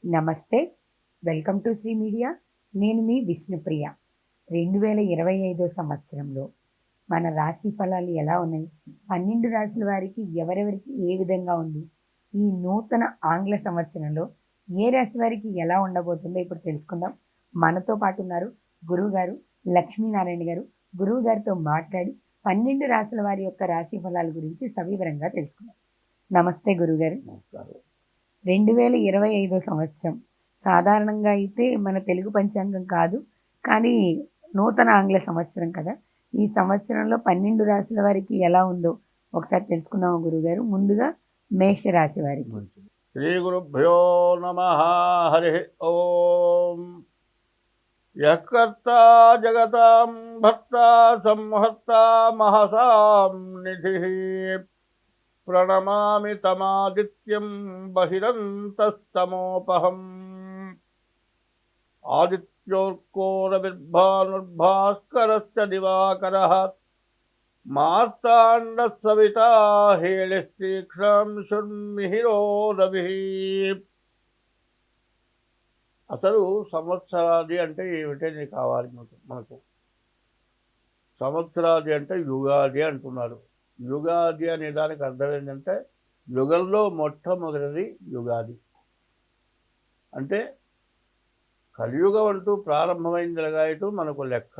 నమస్తే. Welcome to Sri media. నేను మీ విష్ణుప్రియ. 2025 సంవత్సరంలో మన రాశి ఫలాలు ఎలా ఉన్నాయి? 12 రాశుల వారికి ఎవరెవరికి ఏ విధంగా ఉంది? ఈ నూతన ఆంగ్ల సంవత్సరంలో ఏ రాశి వారికి ఎలా ఉండబోతుందో ఇప్పుడు తెలుసుకుందాం. మనతో పాటు ఉన్నారు గురువుగారు లక్ష్మీనారాయణ గారు. గురువు గారితో మాట్లాడి 12 రాశుల వారి యొక్క రాశి ఫలాల గురించి సవివరంగా తెలుసుకుందాం. నమస్తే గురుగారు. నమస్కారం. 2025 సంవత్సరం సాధారణంగా అయితే మన తెలుగు పంచాంగం కాదు, కానీ నూతన ఆంగ్ల సంవత్సరం కదా. ఈ సంవత్సరంలో 12 రాశుల వారికి ఎలా ఉందో ఒకసారి తెలుసుకుందాము గురుగారు. ముందుగా మేష రాశి వారికి. శ్రీ గురుభ్యో నమః. హరి ఓం. యకర్తా జగతాం భర్తా సంహర్తా మహసాం నిధిః ప్రణమామి తమాదిత్యం బహిరంతస్తమోపహం. ఆదిత్యోర్కోరవిర్భానుర్భాస్కరశ్చ దివాకరః మార్తాండః సవితా హేళిస్తీక్ష్ణంశుర్మిహిరో రవిః. అసలు సంవత్సరాది అంటే ఏమిటని కావాలి మనకు. సంవత్సరాది అంటే యుగాది అంటున్నారు. యుగాది అనే దానికి అర్థం ఏంటంటే యుగంలో మొట్టమొదటిది యుగాది. అంటే కలియుగం అంటూ ప్రారంభమైంది ఎలాగైతే మనకు లెక్క,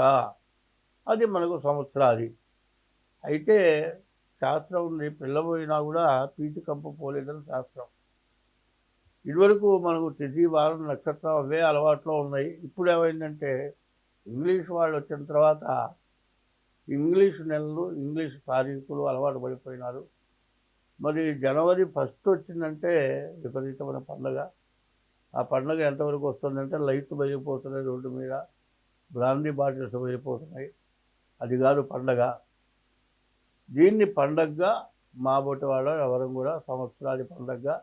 అది మనకు సంవత్సరాది. అయితే శాస్త్రం ఉంది, పిల్లపోయినా కూడా పీటి కంప పోలేదని శాస్త్రం. ఇదివరకు మనకు తిథి వారం నక్షత్రం అవే అలవాట్లో ఉన్నాయి. ఇప్పుడు ఏమైందంటే ఇంగ్లీష్ వాళ్ళు వచ్చిన తర్వాత ఇంగ్లీష్ నెలలు ఇంగ్లీష్ తారీఖులు అలవాటు పడిపోయినారు. మరి జనవరి 1 వచ్చిందంటే విపరీతమైన పండుగ. ఆ పండుగ ఎంతవరకు వస్తుందంటే లైట్లు వెళ్ళిపోతున్నాయి, రోడ్డు మీద బ్రాందీ బాటిల్స్ వెళ్ళిపోతున్నాయి. అది కాదు పండగ. దీన్ని పండగగా మా బొట్టి వాళ్ళు ఎవరు కూడా సంవత్సరాది పండగగా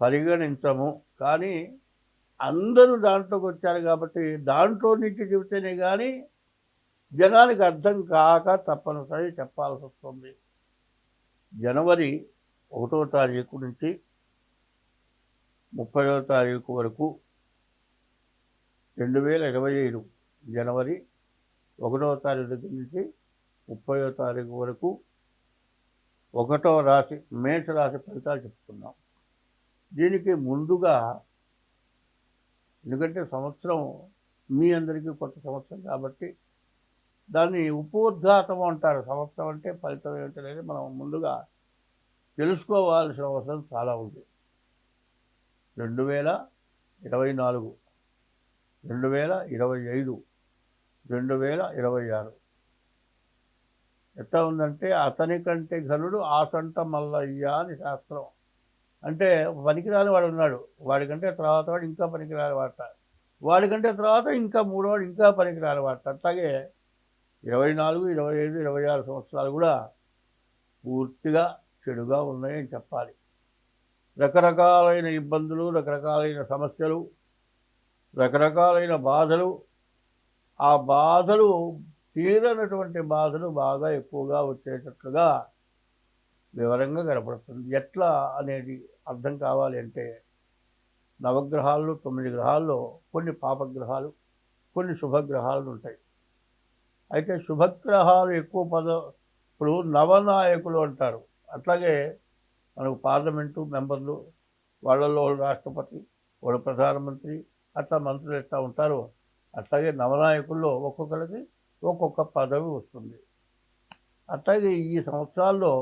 పరిగణించము. కానీ అందరూ దాంట్లోకి వచ్చారు కాబట్టి దాంట్లో నుంచి చెబితేనే కానీ జనానికి అర్థం కాక తప్పనిసరి చెప్పాల్సి వస్తుంది. జనవరి 1వ తారీఖు నుంచి 30వ తారీఖు వరకు 2025 జనవరి 1వ తారీఖు దగ్గర నుంచి 30వ తారీఖు వరకు 1వ రాశి మేష రాశి ఫలితాలు చెప్పుకున్నాం. దీనికి ముందుగా, ఎందుకంటే సంవత్సరం మీ అందరికీ కొత్త సంవత్సరం కాబట్టి దాన్ని ఉపోద్ఘాతం అంటారు. సంవత్సరం అంటే ఫలితం ఏమిటనేది మనం ముందుగా తెలుసుకోవాల్సిన అవసరం చాలా ఉంది. 2024, 2025, 2026 ఎట్లా ఉందంటే అతని కంటే ఘనుడు ఆసంట మల్లయ్య అని శాస్త్రం. అంటే పనికిరాని వాడు ఉన్నాడు, వాడికంటే తర్వాత వాడు ఇంకా పనికిరాని వాడట, వాడికంటే తర్వాత ఇంకా మూడోవాడు ఇంకా పనికిరాని వాడట. అట్లాగే 24, 25, 26 సంవత్సరాలు కూడా పూర్తిగా చెడుగా ఉన్నాయని చెప్పాలి. రకరకాలైన ఇబ్బందులు, రకరకాలైన సమస్యలు, రకరకాలైన బాధలు, ఆ బాధలు తీరనటువంటి బాధలు బాగా ఎక్కువగా వచ్చేటట్లుగా వివరంగా కనపడుతుంది. ఎట్లా అనేది అర్థం కావాలి అంటే నవగ్రహాల్లో 9 గ్రహాల్లో కొన్ని పాపగ్రహాలు, కొన్ని శుభగ్రహాలు ఉంటాయి. అయితే శుభగ్రహాలు ఎక్కువ ఇప్పుడు నవనాయకులు అంటారు. అట్లాగే మనకు పార్లమెంటు మెంబర్లు, వాళ్ళల్లో రాష్ట్రపతి, వాడు ప్రధానమంత్రి, అట్లా మంత్రులు ఎట్లా ఉంటారో అట్లాగే నవనాయకుల్లో ఒక్కొక్కరికి ఒక్కొక్క పదవి వస్తుంది. అట్లాగే ఈ సంవత్సరాల్లో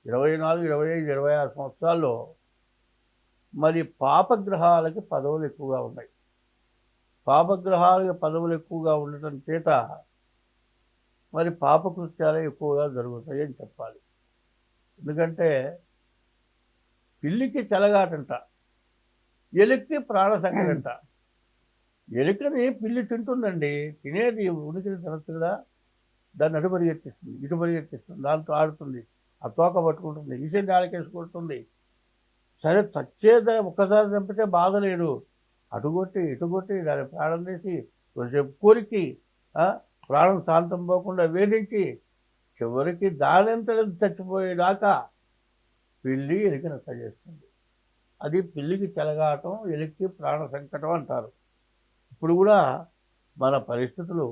24, 25, 26 సంవత్సరాల్లో మరి పాపగ్రహాలకి పదవులు ఎక్కువగా ఉన్నాయి. పాపగ్రహాలకి పదవులు ఎక్కువగా ఉండటం చేత మరి పాపకృత్యాలే ఎక్కువగా జరుగుతాయి అని చెప్పాలి. ఎందుకంటే పిల్లికి చెలగాటంట, ఎలుక్కి ప్రాణసంకటంట. ఎలుకని పిల్లి తింటుందండి, తినేది ఉనికిని తినచ్చు కదా. దాన్ని అటు పరిగెత్తిస్తుంది, ఇటు పరిగెత్తిస్తుంది, దాంతో ఆడుతుంది, ఆ తోక పట్టుకుంటుంది, ఈసెంట్ ఆలకేసుకుంటుంది. సరే చచ్చేదా ఒక్కసారి చంపితే బాధ లేదు, అటుగొట్టి ఇటుగొట్టి దాని ప్రాణం తీసి కొంచెంసేపు కోరికి ప్రాణం శాంతం పోకుండా వేధించి చివరికి దానంతరం చచ్చిపోయేదాకా పిల్లి ఎలుకనెత్త చేస్తుంది. అది పిల్లికి చెలగాటం, ఎలికి ప్రాణ సంకటం అంటారు. ఇప్పుడు కూడా మన పరిస్థితులు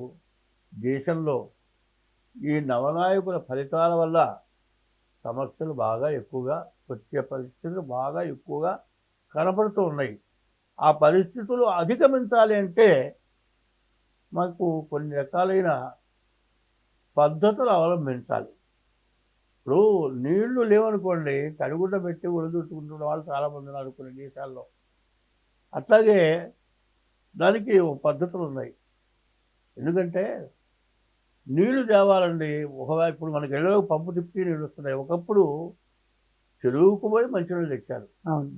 దేశంలో ఈ నవనాయకుల ఫలితాల వల్ల సమస్యలు బాగా ఎక్కువగా వచ్చే పరిస్థితులు బాగా ఎక్కువగా కనపడుతూ ఉన్నాయి. ఆ పరిస్థితులు అధిగమించాలి అంటే మాకు కొన్ని రకాలైన పద్ధతులు అవలంబించాలి. ఇప్పుడు నీళ్లు లేవనుకోండి, తడిగుడ్డ పెట్టి ఒడిదుట్టుకుంటున్న వాళ్ళు చాలామంది ఉన్నారు కొన్ని దేశాల్లో. అట్లాగే దానికి పద్ధతులు ఉన్నాయి. ఎందుకంటే నీళ్లు తేవాలండి. ఒకవేళ ఇప్పుడు మనకి ఇళ్ళలో పంపు తిప్పి నీళ్ళు వస్తున్నాయి. ఒకప్పుడు చెరువుకు పోయి మంచినీళ్ళు తెచ్చారు. అవును.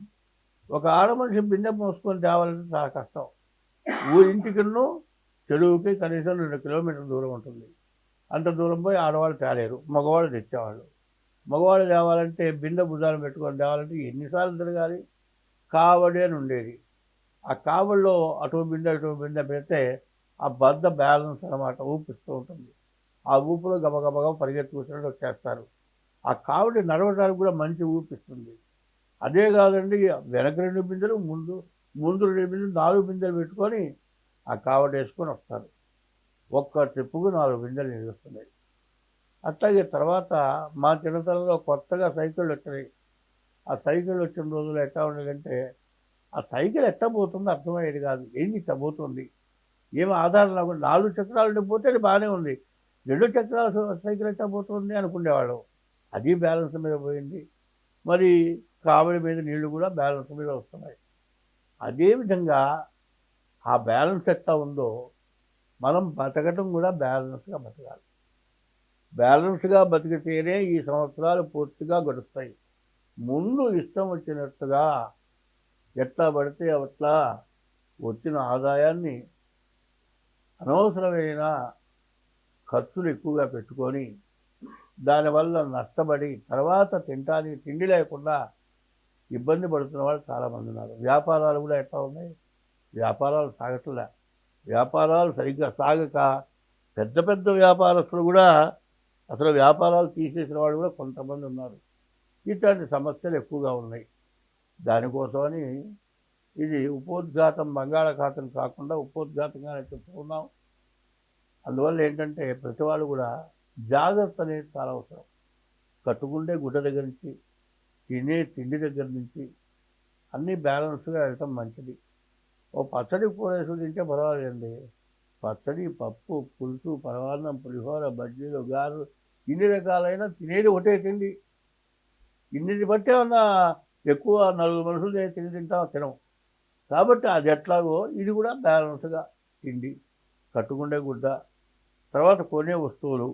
ఒక ఆడ మనిషి బిందె మోసుకొని తేవాలంటే చాలా కష్టం. ఊరింటికిను చెరువుకి కనీసం 2 కిలోమీటర్ల దూరం ఉంటుంది. అంత దూరం పోయి ఆడవాళ్ళు తేలేరు, మగవాళ్ళు తెచ్చేవాళ్ళు. మగవాళ్ళు తేవాలంటే బిందె భుజాలు పెట్టుకొని తేవాలంటే ఎన్నిసార్లు తిరగాలి? కావడి అని ఉండేది. ఆ కావడిలో అటు బిందె పెడితే ఆ బద్ద బ్యాలెన్స్ అనమాట ఊపిస్తూ ఉంటుంది. ఆ ఊపిలో గబగబగా పరిగెత్తుకుంటూ వచ్చేస్తారు. ఆ కావడి నడవడానికి కూడా మంచి ఊపిస్తుంది. అదే కాదండి, వెనక 2 బిందెలు, ముందు 2 బిందెలు, 4 బిందెలు పెట్టుకొని ఆ కావడి వేసుకొని వస్తారు. ఒక్క ట్రిప్పుకు 4 బిందెలు నీళ్ళు వస్తున్నాయి. అట్లాగే తర్వాత మా చిన్నతనంలో కొత్తగా సైకిళ్ళు వచ్చినాయి. ఆ సైకిళ్ళు వచ్చిన రోజులు ఎట్లా ఉండేదంటే ఆ సైకిల్ ఎట్లా పోతుందో అర్థమయ్యేది కాదు. ఏంది ఇట్లా పోతుంది, ఏమి ఆధారం లేకుండా 4 చక్రాలు పోతే అది బాగానే ఉంది, 2 చక్రాల సైకిల్ ఎట్లా పోతుంది అనుకునేవాళ్ళం. అది బ్యాలెన్స్ మీద పోయింది. మరి కావడి మీద నీళ్లు కూడా బ్యాలెన్స్ మీద వస్తున్నాయి. అదేవిధంగా ఆ బ్యాలెన్స్ ఎట్లా ఉందో మనం బతకటం కూడా బ్యాలెన్స్గా బతకాలి. బ్యాలెన్స్గా బతికితేనే ఈ సంవత్సరాలు పూర్తిగా గడుస్తాయి. ముందు ఇష్టం వచ్చినట్టుగా ఎట్లా పడితే అట్లా వచ్చిన ఆదాయాన్ని అనవసరమైన ఖర్చులు ఎక్కువగా పెట్టుకొని దానివల్ల నష్టపడి తర్వాత తినడానికి తిండి లేకుండా ఇబ్బంది పడుతున్న వాళ్ళు చాలామంది ఉన్నారు. వ్యాపారాలు కూడా ఎట్లా ఉన్నాయి, వ్యాపారాలు సాగట్లే. వ్యాపారాలు సరిగ్గా సాగక పెద్ద పెద్ద వ్యాపారస్తులు కూడా అసలు వ్యాపారాలు తీసేసిన వాళ్ళు కూడా కొంతమంది ఉన్నారు. ఇట్లాంటి సమస్యలు ఎక్కువగా ఉన్నాయి. దానికోసమని ఇది ఉపోద్ఘాతం, బంగాళాఖాతం కాకుండా ఉపోద్ఘాతంగానే చెప్పుకున్నాం. అందువల్ల ఏంటంటే ప్రతి వాళ్ళు కూడా జాగ్రత్త అనేది చాలా అవసరం. కట్టుకుండే గుడ్డ దగ్గర నుంచి, తినే తిండి దగ్గర నుంచి అన్నీ బ్యాలెన్స్గా వెళ్ళటం మంచిది. ఓ పచ్చడి కూర వేసుకుని తింటే పర్వాలేదండి. పచ్చడి, పప్పు, పులుసు, పరమాన్నం, పులిహోర, బజ్జీలు, గారెలు ఇన్ని రకాలైన తినేది ఒకటే తిండి. ఇన్నిటి బట్టి ఏమన్నా ఎక్కువ 4 మనుషులు తిండి తినం. కాబట్టి అది ఎట్లాగో ఇది కూడా బ్యాలెన్స్గా తిండి, కట్టుకుండే గుడ్డ, తర్వాత కొనే వస్తువులు.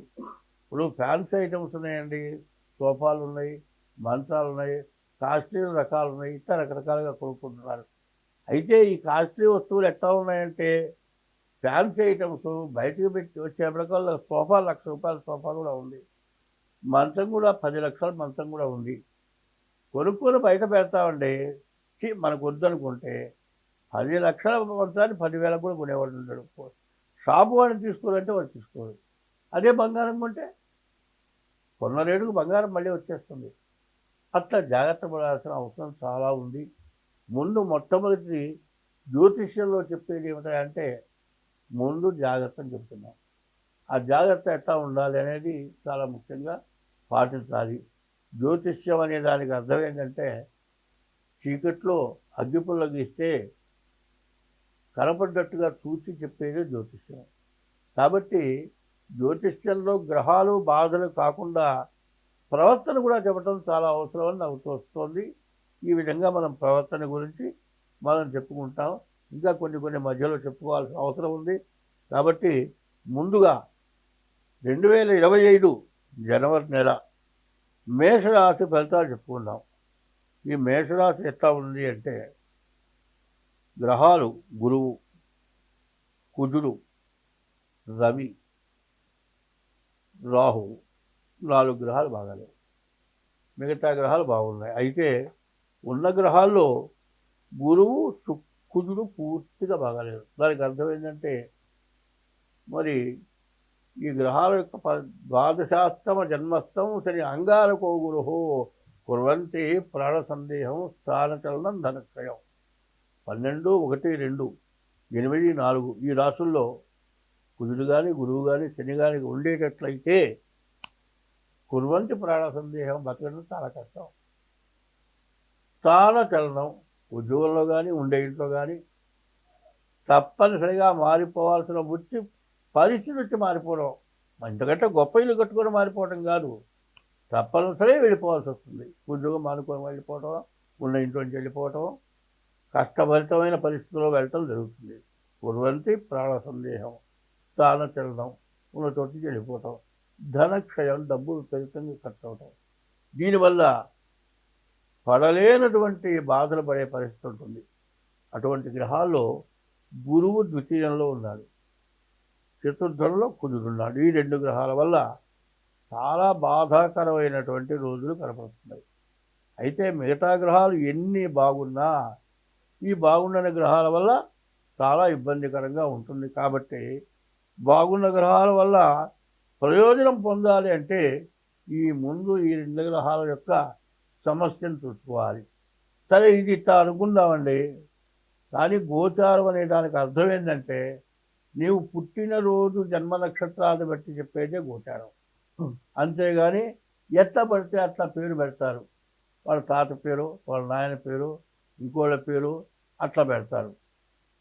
ఇప్పుడు ఫ్యాన్సీ ఐటమ్స్ ఉన్నాయండి, సోఫాలు ఉన్నాయి, మంచాలు ఉన్నాయి, కాస్ట్లీ రకాలు ఉన్నాయి, ఇట్లా రకరకాలుగా కొనుక్కుంటున్నారు. అయితే ఈ కాస్ట్లీ వస్తువులు ఎట్లా ఉన్నాయంటే ఫ్యాన్సీ ఐటమ్స్ బయటకు పెట్టి వచ్చేప్పటికల్లా సోఫా ₹1,00,000 సోఫా కూడా ఉంది, మంచం కూడా 10 లక్షల మంచం కూడా ఉంది. కొనుక్కొని బయట పెడతామండి. మనకు వద్దనుకుంటే 10 లక్షల మంచాన్ని 10,000 కూడా కొనేవాడు ఉంటాడు. షాపు వాడిని తీసుకోవాలంటే వాడు తీసుకోడు. అదే బంగారం కొంటే కొన్న రేటుకు బంగారం మళ్ళీ వచ్చేస్తుంది. అట్లా జాగ్రత్త పడాల్సిన అవసరం చాలా ఉంది. ముందు మొట్టమొదటి జ్యోతిష్యంలో చెప్పేది ఏమిటంటే ముందు జాగ్రత్తని చెప్తున్నాం. ఆ జాగ్రత్త ఎట్లా ఉండాలి అనేది చాలా ముఖ్యంగా పాటించాలి. జ్యోతిష్యం అనే దానికి అర్థం ఏంటంటే చీకట్లో అగ్గిపుల్ల గీస్తే కనపడ్డట్టుగా చూసి చెప్పేదే జ్యోతిష్యం. కాబట్టి జ్యోతిష్యంలో గ్రహాలు బాధలు కాకుండా ప్రవర్తన కూడా చెప్పడం చాలా అవసరం అని నాకు తోస్తుంది. ఈ విధంగా మనం ప్రవర్తన గురించి మనం చెప్పుకుంటాం. ఇంకా కొన్ని మధ్యలో చెప్పుకోవాల్సిన అవసరం ఉంది. కాబట్టి ముందుగా 2025 జనవరి నెల మేషరాశి ఫలితాలు చెప్పుకుందాం. ఈ మేషరాశి ఎట్లా ఉంది అంటే గ్రహాలు గురువు, కుజుడు, రవి, రాహువు 4 గ్రహాలు బాగాలేవు. మిగతా గ్రహాలు బాగున్నాయి. అయితే ఉన్న గ్రహాల్లో గురువు, కుజుడు పూర్తిగా బాగాలేదు. దానికి అర్థం ఏంటంటే మరి ఈ గ్రహాల యొక్క ద్వాదశాష్టమ జన్మస్థం శని అంగారకో గురుహో కుర్వంతి ప్రాణ సందేహం స్థానచలనం ధనక్షయం. 12, 1, 2, 8, 4 ఈ రాసుల్లో కుజుడు కానీ గురువు కానీ శని కానీ ఉండేటట్లయితే కుర్వంతి ప్రాణ సందేహం బతకడం చాలా కష్టం. స్థానచలనం ఉద్యోగంలో కానీ ఉండే ఇంట్లో కానీ తప్పనిసరిగా మారిపోవాల్సిన పరిస్థితి వచ్చి మారిపోవడం. ఇంతకంటే గొప్ప ఇల్లు కట్టుకొని మారిపోవడం కాదు, తప్పనిసరి వెళ్ళిపోవాల్సి వస్తుంది. ఉద్యోగం మానుకొని వెళ్ళిపోవటం, ఉన్న ఇంట్లోంచి వెళ్ళిపోవటం, కష్టభరితమైన పరిస్థితుల్లో వెళ్ళటం జరుగుతుంది. కుర్వంతి ప్రాణ సందేహం స్థానచలనం ఉన్న చోటికి వెళ్ళిపోవటం, ధనక్షయం డబ్బు విపరీతంగా ఖర్చు అవటం. దీనివల్ల పడలేనటువంటి బాధలు పడే పరిస్థితి ఉంటుంది. అటువంటి గ్రహాల్లో గురువు ద్వితీయంలో ఉన్నాడు, చతుర్థంలో కుజుడున్నాడు. ఈ 2 గ్రహాల వల్ల చాలా బాధాకరమైనటువంటి రోజులు కనపడుతున్నాయి. అయితే మిగతా గ్రహాలు ఎన్ని బాగున్నా ఈ బాగుండని గ్రహాల వల్ల చాలా ఇబ్బందికరంగా ఉంటుంది. కాబట్టి బాగున్న గ్రహాల వల్ల ప్రయోజనం పొందాలి అంటే ముందు ఈ 2 గ్రహాల యొక్క సమస్యను చూసుకోవాలి. సరే, ఇది ఇట్లా అనుకుందామండి, కానీ గోచారం అనే దానికి అర్థం ఏంటంటే నీవు పుట్టినరోజు జన్మ నక్షత్రాన్ని బట్టి చెప్పేదే గోచారం. అంతేగాని ఎట్లా పడితే అట్లా పేరు పెడతారు. వాళ్ళ తాత పేరు, వాళ్ళ నాయన పేరు, ఇంకోళ్ళ పేరు అట్లా పెడతారు.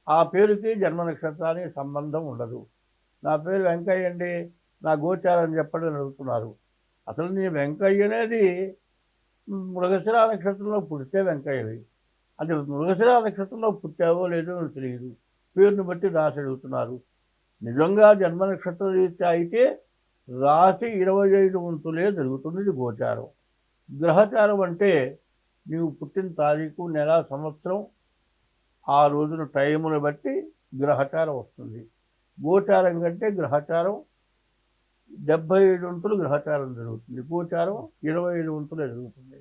ఆ పేరుకి జన్మ నక్షత్రానికి సంబంధం ఉండదు. నా పేరు వెంకయ్య అండి, నా గోచారం చెప్పండి అని అడుగుతున్నారు. అసలు నీ వెంకయ్య అనేది మృగశిర నక్షత్రంలో పుడితే వెంకయ్యవి. అది మృగశిర నక్షత్రంలో పుట్టావో లేదో నాకు తెలియదు, పేరుని బట్టి రాసి అడుగుతున్నారు. నిజంగా జన్మ నక్షత్ర రీత్యా అయితే రాశి 25 వంతులే జరుగుతుంది. ఇది గోచారం. గ్రహచారం అంటే నీవు పుట్టిన తారీఖు, నెల, సంవత్సరం, ఆ రోజున టైమును బట్టి గ్రహచారం వస్తుంది. గోచారం కంటే గ్రహచారం 75 వంతులు గ్రహచారం జరుగుతుంది, గోచారం 25 వంతులే జరుగుతుంది.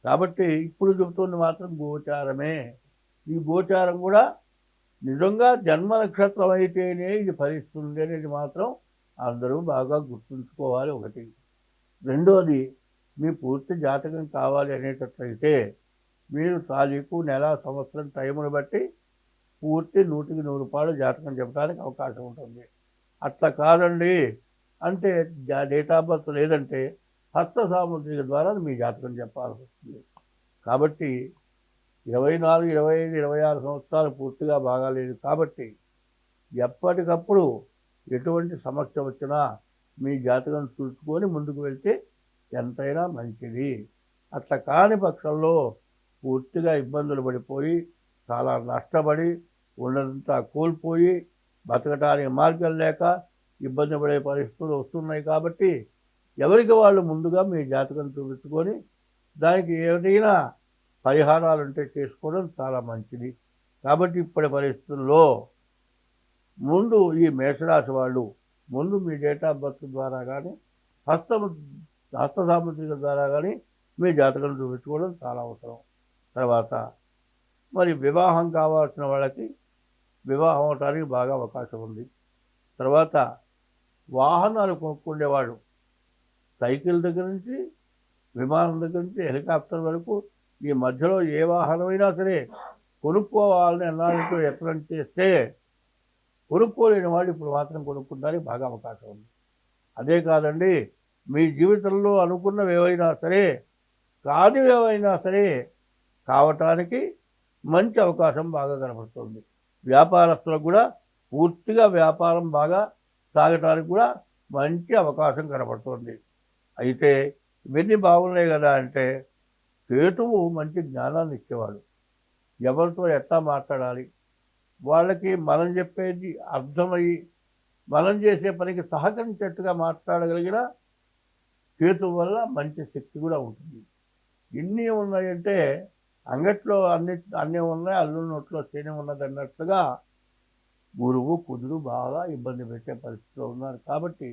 కాబట్టి ఇప్పుడు చెబుతుంది మాత్రం గోచారమే. ఈ గోచారం కూడా నిజంగా జన్మ నక్షత్రం అయితేనే ఇది ఫలిస్తుంది అనేది మాత్రం అందరూ బాగా గుర్తుంచుకోవాలి. ఒకటి. రెండోది, మీ పూర్తి జాతకం కావాలి అనేటట్లయితే మీరు తారీఖు, నెల, సంవత్సరం టైమును బట్టి పూర్తి 100కి 100 జాతకం చెప్పడానికి అవకాశం ఉంటుంది. అట్లా కాదండి అంటే డేట్ ఆఫ్ బర్త్ లేదంటే హస్త సాముద్రిక ద్వారా మీ జాతకం చెప్పాల్సి వస్తుంది. కాబట్టి 24, 25, 26 సంవత్సరాలు పూర్తిగా బాగాలేదు. కాబట్టి ఎప్పటికప్పుడు ఎటువంటి సమస్య వచ్చినా మీ జాతకం చూసుకొని ముందుకు వెళ్తే ఎంతైనా మంచిది. అట్లా కాని పక్షంలో పూర్తిగా ఇబ్బందులు పడిపోయి చాలా నష్టపడి ఉన్నదంతా కోల్పోయి బతకడానికి మార్గం లేక ఇబ్బంది పడే పరిస్థితులు వస్తున్నాయి. కాబట్టి ఎవరికి వాళ్ళు ముందుగా మీ జాతకం చూపించుకొని దానికి ఏదైనా పరిహారాలు ఉంటే చేసుకోవడం చాలా మంచిది. కాబట్టి ఇప్పటి పరిస్థితుల్లో ముందు ఈ మేషరాశి వాళ్ళు ముందు మీ డేట్ ఆఫ్ బర్త్ ద్వారా కానీ హస్త సాముద్రిక ద్వారా కానీ మీ జాతకం చూపించుకోవడం చాలా అవసరం. తర్వాత మరి వివాహం కావాల్సిన వాళ్ళకి వివాహం అవటానికి బాగా అవకాశం ఉంది. తర్వాత వాహనాలు కొనుక్కునేవాళ్ళు సైకిల్ దగ్గర నుంచి విమానం దగ్గర నుంచి హెలికాప్టర్ వరకు ఈ మధ్యలో ఏ వాహనమైనా సరే కొనుక్కోవాలని అన్నారంటూ యత్నం చేస్తే కొనుక్కోలేని వాళ్ళు ఇప్పుడు మాత్రం కొనుక్కోవడానికి బాగా అవకాశం ఉంది. అదే కాదండి, మీ జీవితంలో అనుకున్నవి ఏవైనా సరే కానివి ఏవైనా సరే కావటానికి మంచి అవకాశం బాగా కనపడుతుంది. వ్యాపారస్తులకు కూడా పూర్తిగా వ్యాపారం బాగా సాగటానికి కూడా మంచి అవకాశం కనపడుతుంది. అయితే ఇవన్నీ బాగున్నాయి కదా అంటే కేతువు మంచి జ్ఞానాన్ని ఇచ్చేవాడు. ఎవరితో ఎట్లా మాట్లాడాలి, వాళ్ళకి మనం చెప్పేది అర్థమయ్యి మనం చేసే పనికి సహకరించేట్టుగా మాట్లాడగలిగిన కేతువు వల్ల మంచి శక్తి కూడా ఉంటుంది. ఎన్ని ఉన్నాయంటే అంగట్లో అన్నీ ఉన్నాయి, అల్లు నోట్లో తేనె ఉన్నది అన్నట్లుగా గురువు కుజుడు బాగా ఇబ్బంది పెట్టే పరిస్థితిలో ఉన్నారు. కాబట్టి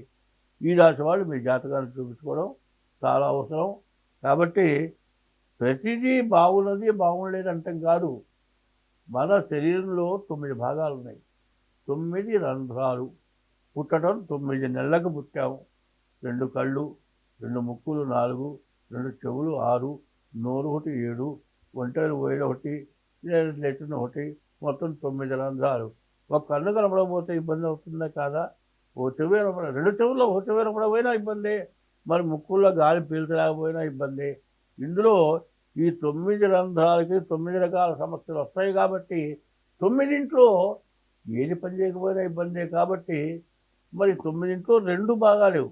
ఈ రాశి వాళ్ళు మీ జాతకాన్ని చూపించుకోవడం చాలా అవసరం. కాబట్టి ప్రతిదీ బాగున్నది బాగుండలేదు అంటాం కాదు. మన శరీరంలో 9 భాగాలు ఉన్నాయి, 9 రంధ్రాలు. పుట్టడం 9 నెలలకు పుట్టాము. 2 కళ్ళు, 2 ముక్కులు 4, 2 చెవులు 6, నోరు ఒకటి 7, ఒంటరి పోయిన ఒకటి, లెట్రిన్ ఒకటి, మొత్తం 9 రంధ్రాలు. ఒక కన్ను కనపడకపోతే ఇబ్బంది అవుతుందా కాదా? ఓ చెవి కనపడ 2 చెవుల్లో ఒక చెవి కనపడకపోయినా ఇబ్బందే. మరి ముక్కుల్లో గాలి పీల్చలేకపోయినా ఇబ్బందే. ఇందులో ఈ 9 రంధ్రాలకి 9 రకాల సమస్యలు వస్తాయి కాబట్టి 9ంట్లో ఏది పని చేయకపోయినా ఇబ్బందే కాబట్టి మరి 9ంట్లో 2 బాగాలేవు.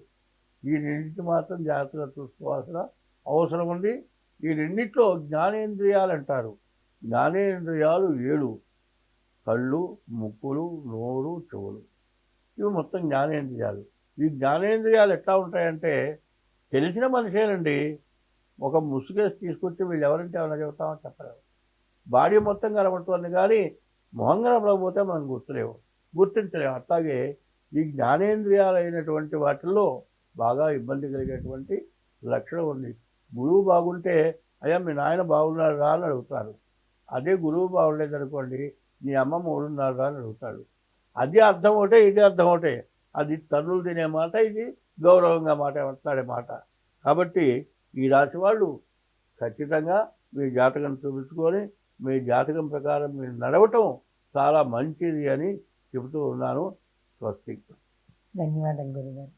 ఈ రెండింటిని మాత్రం జాగ్రత్తగా చూసుకోవాల్సిన అవసరం ఉంది. ఈ రెండిట్లో జ్ఞానేంద్రియాలు అంటారు. జ్ఞానేంద్రియాలు 7: కళ్ళు, ముక్కులు, నోరు, చెవులు. ఇవి మొత్తం జ్ఞానేంద్రియాలు. ఈ జ్ఞానేంద్రియాలు ఎట్లా ఉంటాయంటే తెలిసిన మనిషేనండి. ఒక ముసుగేసి తీసుకొచ్చి వీళ్ళు ఎవరంటే ఏమైనా చెబుతామో చెప్పలేము. బాడీ మొత్తం కనబడుతుంది కానీ మొహం కనపడకపోతే మనం గుర్తించలేము. అట్లాగే ఈ జ్ఞానేంద్రియాలైనటువంటి వాటిల్లో బాగా ఇబ్బంది కలిగేటువంటి లక్షణం ఉంది. గురువు బాగుంటే అయ్యా మీ నాయన బాగున్నాడు రా అని అడుగుతారు. అదే గురువు బాగుండేదనుకోండి నీ అమ్మ మూడున్నారు రా అని అడుగుతాడు. అది అర్థం ఒకటే, ఇది అర్థం ఒకటే. అది తన్నులు తినే మాట, ఇది గౌరవంగా మాట్లాడే మాట. కాబట్టి ఈ రాశి వాళ్ళు ఖచ్చితంగా మీ జాతకం చూపించుకొని మీ జాతకం ప్రకారం మీరు నడవటం చాలా మంచిది అని చెబుతూ ఉన్నాను. స్వస్తి. ధన్యవాదాలు గురుగారు.